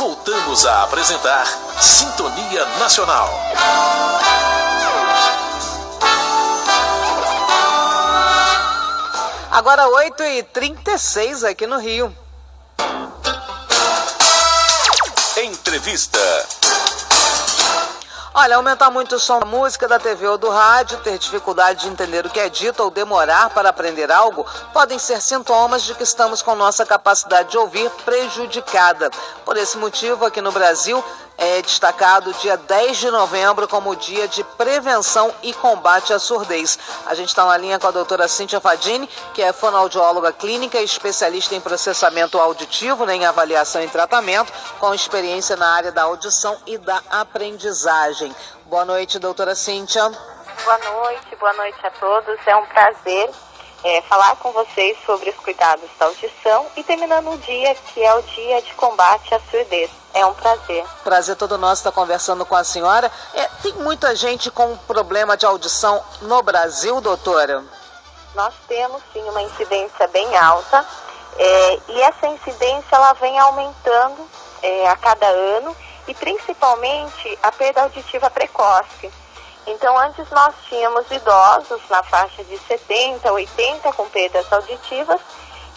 Voltamos a apresentar Sintonia Nacional. Agora 8h36 aqui no Rio. Entrevista. Olha, aumentar muito o som da música, da TV ou do rádio, ter dificuldade de entender o que é dito ou demorar para aprender algo, podem ser sintomas de que estamos com nossa capacidade de ouvir prejudicada. Por esse motivo, aqui no Brasil, é destacado o dia 10 de novembro como o dia de prevenção e combate à surdez. A gente está na linha com a doutora Cíntia Fadini, que é fonoaudióloga clínica e especialista em processamento auditivo, em avaliação e tratamento, com experiência na área da audição e da aprendizagem. Boa noite, doutora Cíntia. Boa noite a todos. É um prazer falar com vocês sobre os cuidados da audição e terminando o dia que é o dia de combate à surdez. É um prazer. Prazer todo nosso estar conversando com a senhora. Tem muita gente com problema de audição no Brasil, doutora? Nós temos sim uma incidência bem alta e essa incidência ela vem aumentando a cada ano e principalmente a perda auditiva precoce. Então, antes nós tínhamos idosos na faixa de 70, 80 com perdas auditivas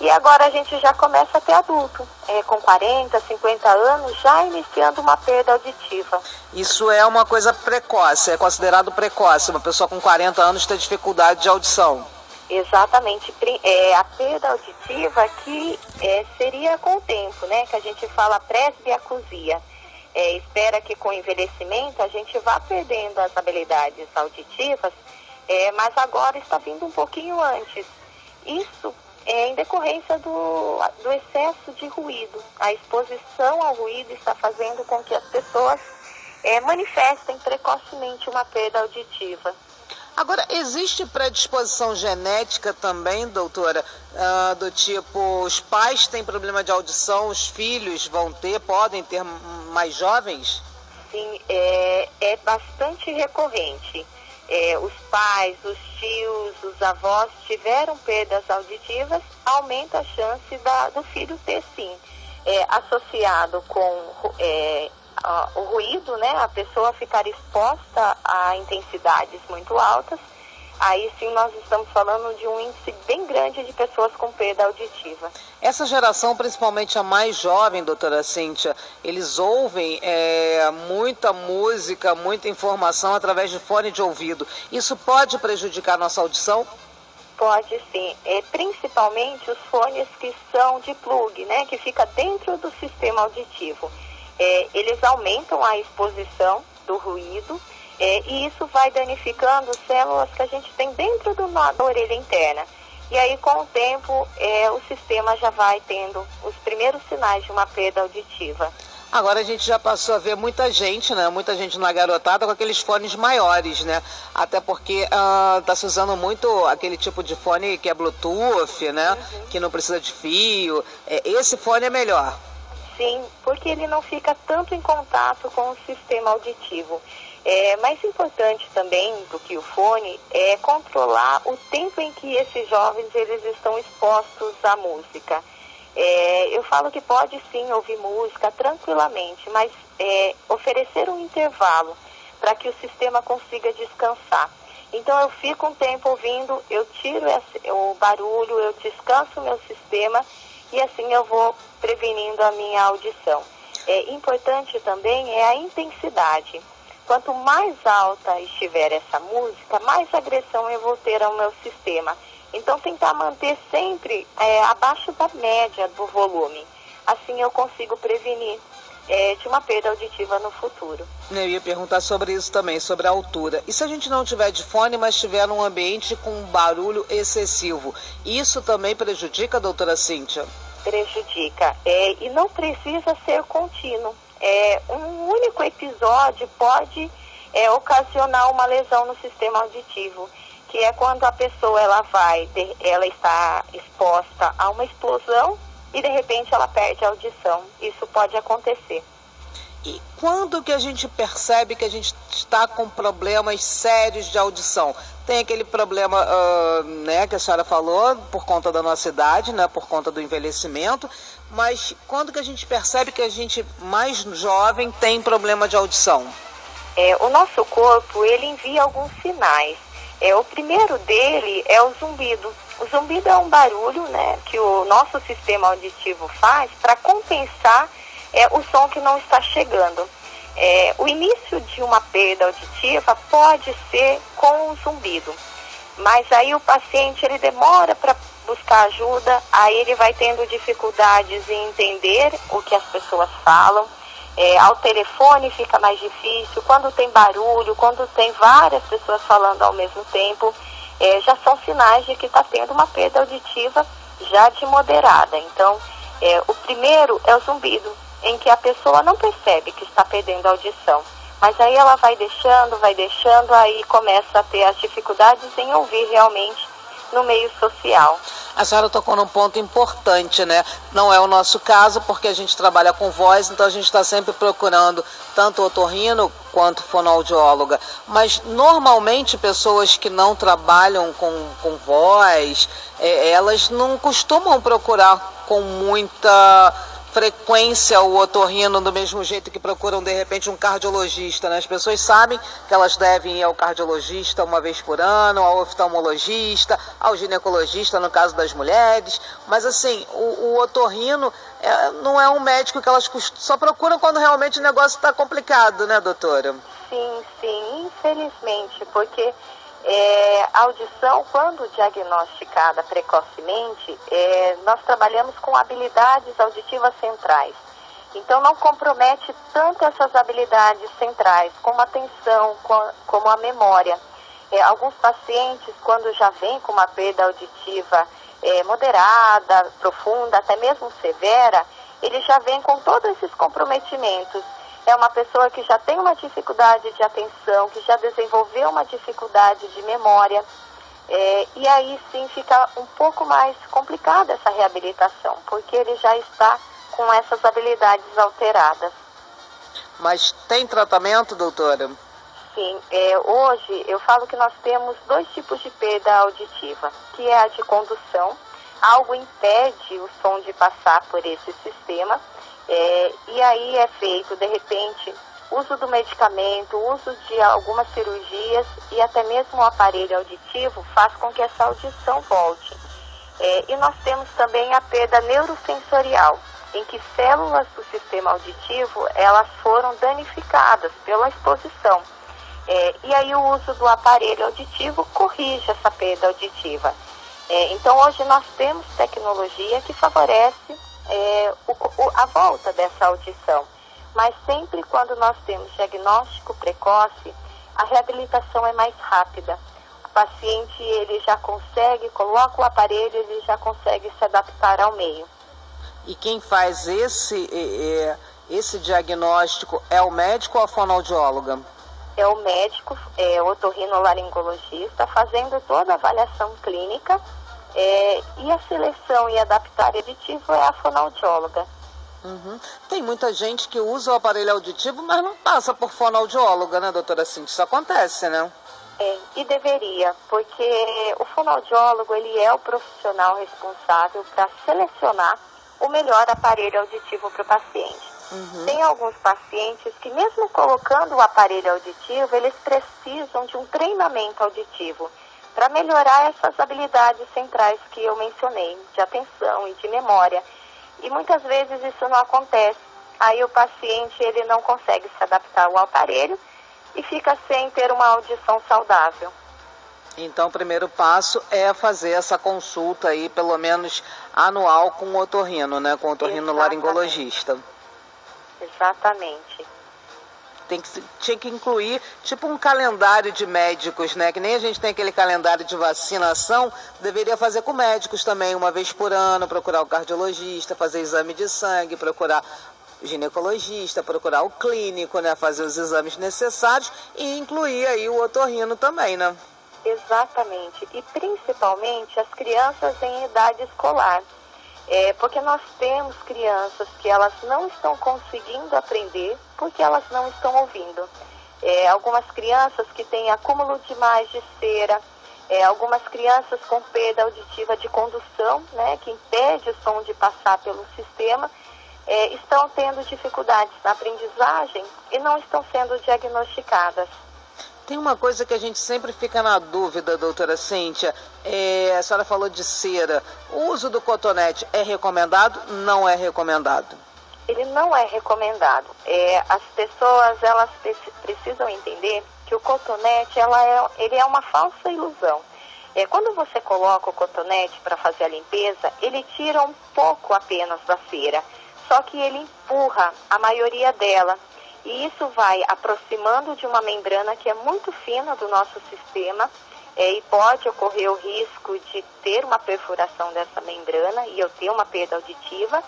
e agora a gente já começa a ter adulto, com 40, 50 anos, já iniciando uma perda auditiva. Isso é uma coisa precoce, é considerado precoce, uma pessoa com 40 anos ter dificuldade de audição. Exatamente, a perda auditiva que seria com o tempo, né, que a gente fala presbiacusia. Espera que com o envelhecimento a gente vá perdendo as habilidades auditivas, mas agora está vindo um pouquinho antes. Isso é em decorrência do excesso de ruído. A exposição ao ruído está fazendo com que as pessoas manifestem precocemente uma perda auditiva. Agora, existe predisposição genética também, doutora, do tipo, os pais têm problema de audição, os filhos podem ter mais jovens? Sim, é bastante recorrente. Os pais, os tios, os avós tiveram perdas auditivas, aumenta a chance do filho ter sim. Associado com o ruído, né, a pessoa ficar exposta a intensidades muito altas, aí sim nós estamos falando de um índice bem grande de pessoas com perda auditiva. Essa geração, principalmente a mais jovem, doutora Cíntia, eles ouvem muita música, muita informação através de fone de ouvido. Isso pode prejudicar a nossa audição? Pode sim, principalmente os fones que são de plug, né, que fica dentro do sistema auditivo. Eles aumentam a exposição do ruído e isso vai danificando células que a gente tem dentro da orelha interna. E aí, com o tempo, o sistema já vai tendo os primeiros sinais de uma perda auditiva. Agora a gente já passou a ver muita gente, né? Muita gente na garotada com aqueles fones maiores, né? Até porque tá se usando muito aquele tipo de fone que é Bluetooth, né? Uhum. Que não precisa de fio. Esse fone é melhor. Sim, porque ele não fica tanto em contato com o sistema auditivo. Mais importante também do que o fone é controlar o tempo em que esses jovens eles estão expostos à música. Eu falo que pode sim ouvir música tranquilamente, mas oferecer um intervalo para que o sistema consiga descansar. Então eu fico um tempo ouvindo, eu tiro o barulho, eu descanso o meu sistema e assim eu vou prevenindo a minha audição. Importante também é a intensidade. Quanto mais alta estiver essa música, mais agressão eu vou ter ao meu sistema. Então tentar manter sempre abaixo da média do volume. Assim eu consigo prevenir de uma perda auditiva no futuro. Eu ia perguntar sobre isso também, sobre a altura. E se a gente não tiver de fone, mas estiver num ambiente com barulho excessivo, isso também prejudica, doutora Cíntia? Prejudica. E não precisa ser contínuo. Um único episódio pode ocasionar uma lesão no sistema auditivo, que é quando a pessoa ela está exposta a uma explosão e de repente ela perde a audição. Isso pode acontecer. E quando que a gente percebe que a gente está com problemas sérios de audição? Tem aquele problema, né, que a senhora falou, por conta da nossa idade, né, por conta do envelhecimento, Mas quando que a gente percebe que a gente mais jovem tem problema de audição? O nosso corpo, ele envia alguns sinais. O primeiro dele é o zumbido. O zumbido é um barulho, né, que o nosso sistema auditivo faz para compensar o som que não está chegando. O início de uma perda auditiva pode ser com o zumbido, mas aí o paciente ele demora para buscar ajuda, aí ele vai tendo dificuldades em entender o que as pessoas falam. Ao telefone fica mais difícil, quando tem barulho, quando tem várias pessoas falando ao mesmo tempo, já são sinais de que está tendo uma perda auditiva já de moderada. Então, o primeiro é o zumbido, em que a pessoa não percebe que está perdendo a audição, mas aí ela vai deixando, aí começa a ter as dificuldades em ouvir realmente no meio social. A senhora tocou num ponto importante, né? Não é o nosso caso, porque a gente trabalha com voz, então a gente está sempre procurando tanto otorrino quanto fonoaudióloga. Mas normalmente pessoas que não trabalham com voz, elas não costumam procurar com muita frequência o otorrino do mesmo jeito que procuram de repente um cardiologista, né? As pessoas sabem que elas devem ir ao cardiologista uma vez por ano, ao oftalmologista, ao ginecologista no caso das mulheres, mas assim, o otorrino não é um médico que elas só procuram quando realmente o negócio está complicado, né, doutora? Sim, infelizmente, porque a audição, quando diagnosticada precocemente, nós trabalhamos com habilidades auditivas centrais. Então, não compromete tanto essas habilidades centrais, como a atenção, como a memória. Alguns pacientes, quando já vêm com uma perda auditiva moderada, profunda, até mesmo severa, eles já vêm com todos esses comprometimentos. É uma pessoa que já tem uma dificuldade de atenção, que já desenvolveu uma dificuldade de memória, e aí sim fica um pouco mais complicada essa reabilitação, porque ele já está com essas habilidades alteradas. Mas tem tratamento, doutora? Sim, hoje eu falo que nós temos 2 tipos de perda auditiva, que é a de condução. Algo impede o som de passar por esse sistema, e aí é feito, de repente, uso do medicamento, uso de algumas cirurgias e até mesmo o aparelho auditivo faz com que essa audição volte. E nós temos também a perda neurosensorial, em que células do sistema auditivo elas foram danificadas pela exposição. E aí o uso do aparelho auditivo corrige essa perda auditiva. Então hoje nós temos tecnologia que favorece a volta dessa audição, mas sempre quando nós temos diagnóstico precoce, a reabilitação é mais rápida. O paciente ele já consegue, coloca o aparelho, ele já consegue se adaptar ao meio. E quem faz esse diagnóstico é o médico ou a fonoaudióloga? É o médico, o otorrinolaringologista, fazendo toda a avaliação clínica. E a seleção e adaptar auditivo é a fonoaudióloga. Uhum. Tem muita gente que usa o aparelho auditivo, mas não passa por fonoaudióloga, né, doutora Cíntia? Isso acontece, né? E deveria, porque o fonoaudiólogo ele é o profissional responsável para selecionar o melhor aparelho auditivo para o paciente. Uhum. Tem alguns pacientes que mesmo colocando o aparelho auditivo, eles precisam de um treinamento auditivo para melhorar essas habilidades centrais que eu mencionei, de atenção e de memória. E muitas vezes isso não acontece. Aí o paciente ele não consegue se adaptar ao aparelho e fica sem ter uma audição saudável. Então o primeiro passo é fazer essa consulta aí, pelo menos anual, com o otorrino, né? Com o otorrinolaringologista. Exatamente. Tinha que incluir tipo um calendário de médicos, né? Que nem a gente tem aquele calendário de vacinação, deveria fazer com médicos também, uma vez por ano, procurar o cardiologista, fazer exame de sangue, procurar o ginecologista, procurar o clínico, né? Fazer os exames necessários e incluir aí o otorrino também, né? Exatamente. E principalmente as crianças em idade escolar. Porque nós temos crianças que elas não estão conseguindo aprender porque elas não estão ouvindo. Algumas crianças que têm acúmulo demais de cera, Algumas crianças com perda auditiva de condução, né, que impede o som de passar pelo sistema, estão tendo dificuldades na aprendizagem e não estão sendo diagnosticadas. Tem uma coisa que a gente sempre fica na dúvida, doutora Cíntia. A senhora falou de cera. O uso do cotonete é recomendado? Não é recomendado? Ele não é recomendado. As pessoas, elas precisam entender que o cotonete, ele é uma falsa ilusão. Quando você coloca o cotonete para fazer a limpeza, ele tira um pouco apenas da cera, só que ele empurra a maioria dela. E isso vai aproximando de uma membrana que é muito fina do nosso sistema, e pode ocorrer o risco de ter uma perfuração dessa membrana e eu ter uma perda auditiva,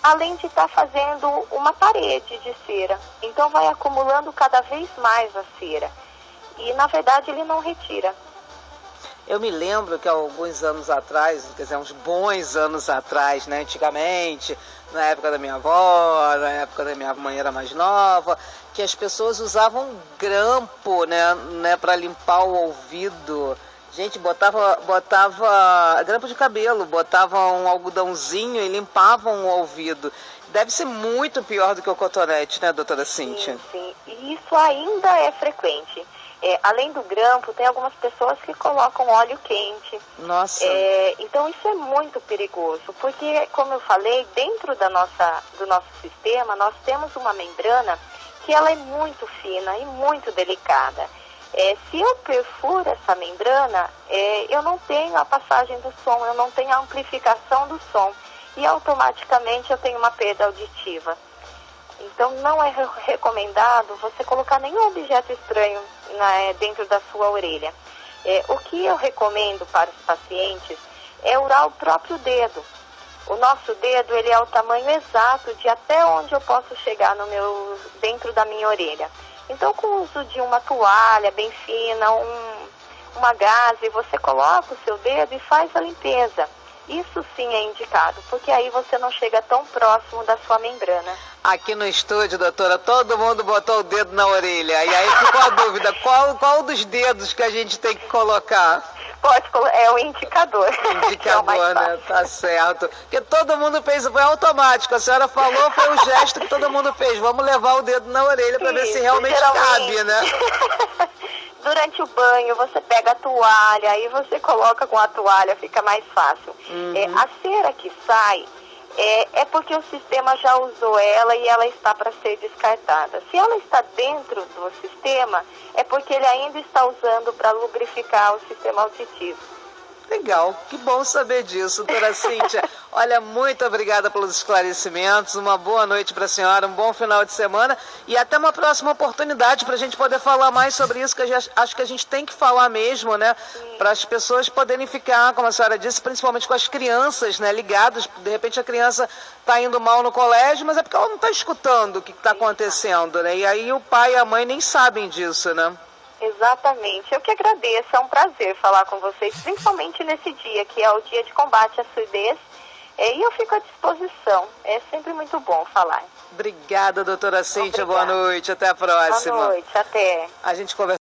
além de estar fazendo uma parede de cera. Então vai acumulando cada vez mais a cera. E na verdade ele não retira. Eu me lembro que há alguns anos atrás, quer dizer, uns bons anos atrás, né, antigamente, na época da minha avó, na época da minha mãe era mais nova, que as pessoas usavam grampo, né, para limpar o ouvido. Gente, botava grampo de cabelo, botava um algodãozinho e limpavam o ouvido. Deve ser muito pior do que o cotonete, né, doutora Cíntia? Sim, sim. E isso ainda é frequente. Além do grampo, tem algumas pessoas que colocam óleo quente. Nossa. Então isso é muito perigoso, porque, como eu falei, dentro do nosso sistema, nós temos uma membrana que ela é muito fina e muito delicada. Se eu perfuro essa membrana, eu não tenho a passagem do som, eu não tenho a amplificação do som e automaticamente eu tenho uma perda auditiva. Então não é recomendado você colocar nenhum objeto estranho dentro da sua orelha. O que eu recomendo para os pacientes é urar o próprio dedo. O nosso dedo, ele é o tamanho exato de até onde eu posso chegar dentro da minha orelha. Então, com o uso de uma toalha bem fina, uma gaze, você coloca o seu dedo e faz a limpeza. Isso sim é indicado, porque aí você não chega tão próximo da sua membrana. Aqui no estúdio, doutora, todo mundo botou o dedo na orelha. E aí ficou a dúvida, qual dos dedos que a gente tem que colocar? É o indicador. Indicador, né? Tá certo. Porque todo mundo fez, foi automático. A senhora falou, foi o gesto que todo mundo fez. Vamos levar o dedo na orelha para ver se realmente cabe, né? Durante o banho, você pega a toalha, aí você coloca com a toalha, fica mais fácil. A cera que sai é porque o sistema já usou ela e ela está para ser descartada. Se ela está dentro do sistema, é porque ele ainda está usando para lubrificar o sistema auditivo. Legal, que bom saber disso, doutora Cíntia. Olha, muito obrigada pelos esclarecimentos, uma boa noite para a senhora, um bom final de semana e até uma próxima oportunidade para a gente poder falar mais sobre isso, que acho que a gente tem que falar mesmo, né? Para as pessoas poderem ficar, como a senhora disse, principalmente com as crianças, né? Ligadas, de repente a criança está indo mal no colégio, mas é porque ela não está escutando o que está acontecendo, né? E aí o pai e a mãe nem sabem disso, né? Exatamente. Eu que agradeço, é um prazer falar com vocês, principalmente nesse dia, que é o dia de combate à surdez, e eu fico à disposição. É sempre muito bom falar. Obrigada, doutora Cíntia. Boa noite. Até a próxima. Boa noite. Até. A gente conversa.